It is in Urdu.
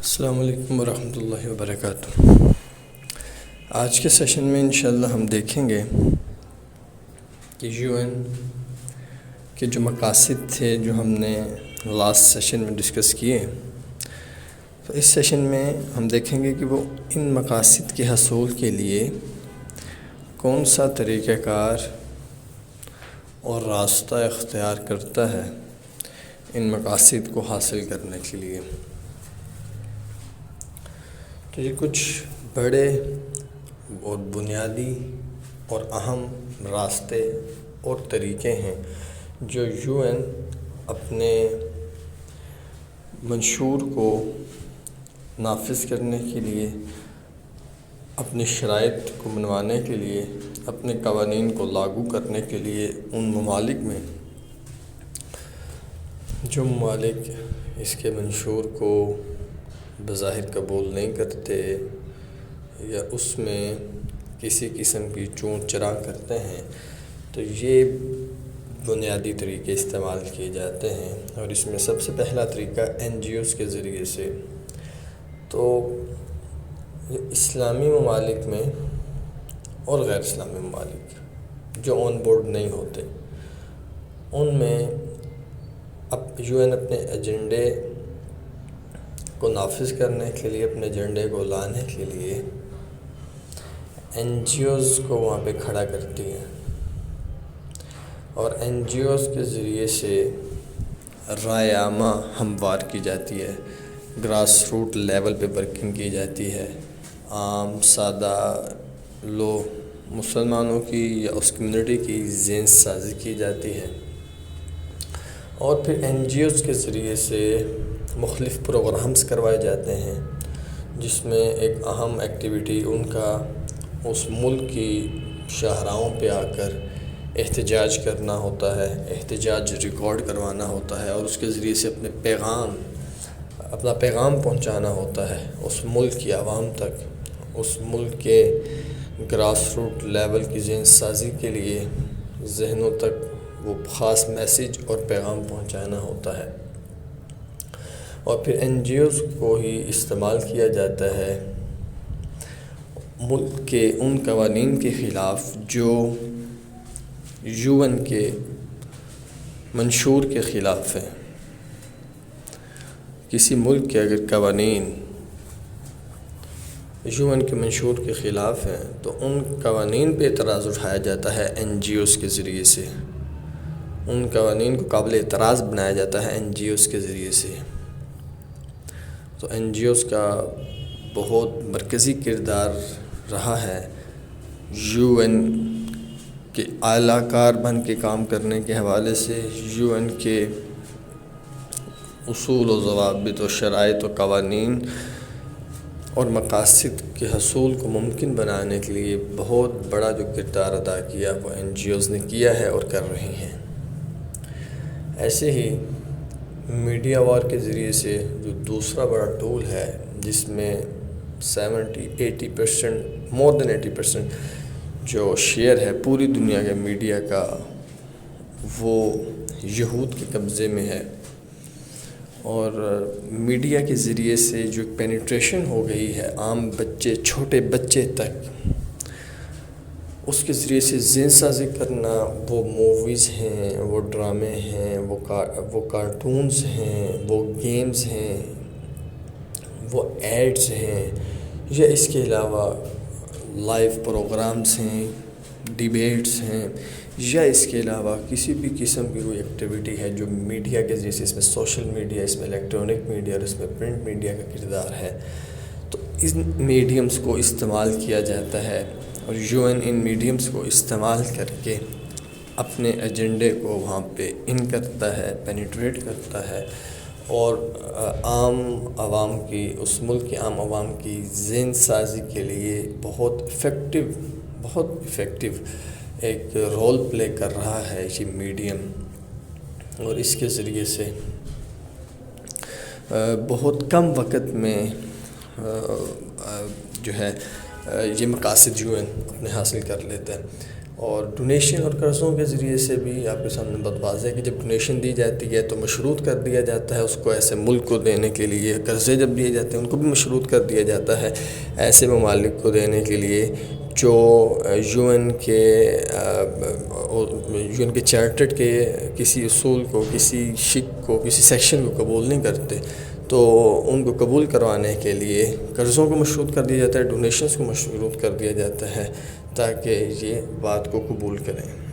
السلام علیکم ورحمۃ اللہ وبرکاتہ۔ آج کے سیشن میں انشاءاللہ ہم دیکھیں گے کہ UN کے جو مقاصد تھے جو ہم نے لاسٹ سیشن میں ڈسکس کیے، تو اس سیشن میں ہم دیکھیں گے کہ وہ ان مقاصد کے حصول کے لیے کون سا طریقہ کار اور راستہ اختیار کرتا ہے ان مقاصد کو حاصل کرنے کے لیے۔ تو یہ کچھ بڑے اور بنیادی اور اہم راستے اور طریقے ہیں جو UN اپنے منشور کو نافذ کرنے کے لیے، اپنی شرائط کو منوانے کے لیے، اپنے قوانین کو لاگو کرنے کے لیے ان ممالک میں جو ممالک اس کے منشور کو بظاہر قبول نہیں کرتے یا اس میں کسی قسم کی چون چرا کرتے ہیں، تو یہ بنیادی طریقے استعمال کیے جاتے ہیں۔ اور اس میں سب سے پہلا طریقہ NGOs کے ذریعے سے، تو اسلامی ممالک میں اور غیر اسلامی ممالک جو آن بورڈ نہیں ہوتے، ان میں اب UN اپنے ایجنڈے کو نافذ کرنے کے لیے، اپنے ایجنڈے کو لانے کے لیے NGOs کو وہاں پہ کھڑا کرتی ہے، اور NGOs کے ذریعے سے رائے عامہ ہموار کی جاتی ہے، گراس روٹ لیول پہ ورکنگ کی جاتی ہے، عام سادہ لوگ مسلمانوں کی یا اس کمیونٹی کی ذہن سازی کی جاتی ہے، اور پھر NGOs کے ذریعے سے مختلف پروگرامز کروائے جاتے ہیں، جس میں ایک اہم ایکٹیویٹی ان کا اس ملک کی شاہراہوں پہ آ کر احتجاج کرنا ہوتا ہے، احتجاج ریکارڈ کروانا ہوتا ہے، اور اس کے ذریعے سے اپنا پیغام پہنچانا ہوتا ہے اس ملک کی عوام تک، اس ملک کے گراس روٹ لیول کی ذہن سازی کے لیے ذہنوں تک وہ خاص میسیج اور پیغام پہنچانا ہوتا ہے۔ اور پھر NGOs کو ہی استعمال کیا جاتا ہے ملک کے ان قوانین کے خلاف جو UN کے منشور کے خلاف ہیں۔ کسی ملک کے اگر قوانین UN کے منشور کے خلاف ہیں تو ان قوانین پہ اعتراض اٹھایا جاتا ہے NGOs کے ذریعے سے، ان قوانین کو قابل اعتراض بنایا جاتا ہے NGOs کے ذریعے سے۔ تو NGOs کا بہت مرکزی کردار رہا ہے UN کے اعلیٰ کار بن کے کام کرنے کے حوالے سے، UN کے اصول و ضوابط و شرائط و قوانین اور مقاصد کے حصول کو ممکن بنانے کے لیے بہت بڑا جو کردار ادا کیا وہ NGOs نے کیا ہے اور کر رہی ہیں۔ ایسے ہی میڈیا وار کے ذریعے سے جو دوسرا بڑا ٹول ہے، جس میں 80% مور دین 80% جو شیئر ہے پوری دنیا کے میڈیا کا، وہ یہود کے قبضے میں ہے، اور میڈیا کے ذریعے سے جو پینیٹریشن ہو گئی ہے عام بچے، چھوٹے بچے تک، اس کے ذریعے سے ذہن سازی کرنا، وہ موویز ہیں، وہ ڈرامے ہیں، وہ کارٹونز ہیں، وہ گیمز ہیں، وہ ایڈز ہیں، یا اس کے علاوہ لائیو پروگرامز ہیں، ڈیبیٹس ہیں، یا اس کے علاوہ کسی بھی قسم کی کوئی ایکٹیویٹی ہے جو میڈیا کے ذریعے سے، اس میں سوشل میڈیا، اس میں الیکٹرانک میڈیا اور اس میں پرنٹ میڈیا کا کردار ہے، تو ان میڈیمز کو استعمال کیا جاتا ہے، اور UN ان میڈیمز کو استعمال کر کے اپنے ایجنڈے کو وہاں پہ ان کرتا ہے، پینیٹریٹ کرتا ہے، اور عام عوام کی، اس ملک کے عام عوام کی ذہن سازی کے لیے بہت افیکٹو ایک رول پلے کر رہا ہے یہ میڈیم، اور اس کے ذریعے سے بہت کم وقت میں جو ہے یہ مقاصد UN اپنے حاصل کر لیتے ہیں۔ اور ڈونیشن اور قرضوں کے ذریعے سے بھی آپ کے سامنے بات واضح ہے کہ جب ڈونیشن دی جاتی ہے تو مشروط کر دیا جاتا ہے اس کو ایسے ملک کو دینے کے لیے، قرضے جب دیے جاتے ہیں ان کو بھی مشروط کر دیا جاتا ہے ایسے ممالک کو دینے کے لیے جو یو این کے چارٹر کے کسی اصول کو، کسی شق کو، کسی سیکشن کو قبول نہیں کرتے، تو ان کو قبول کروانے کے لیے قرضوں کو مشروط کر دیا جاتا ہے، ڈونیشنز کو مشروط کر دیا جاتا ہے تاکہ یہ بات کو قبول کریں۔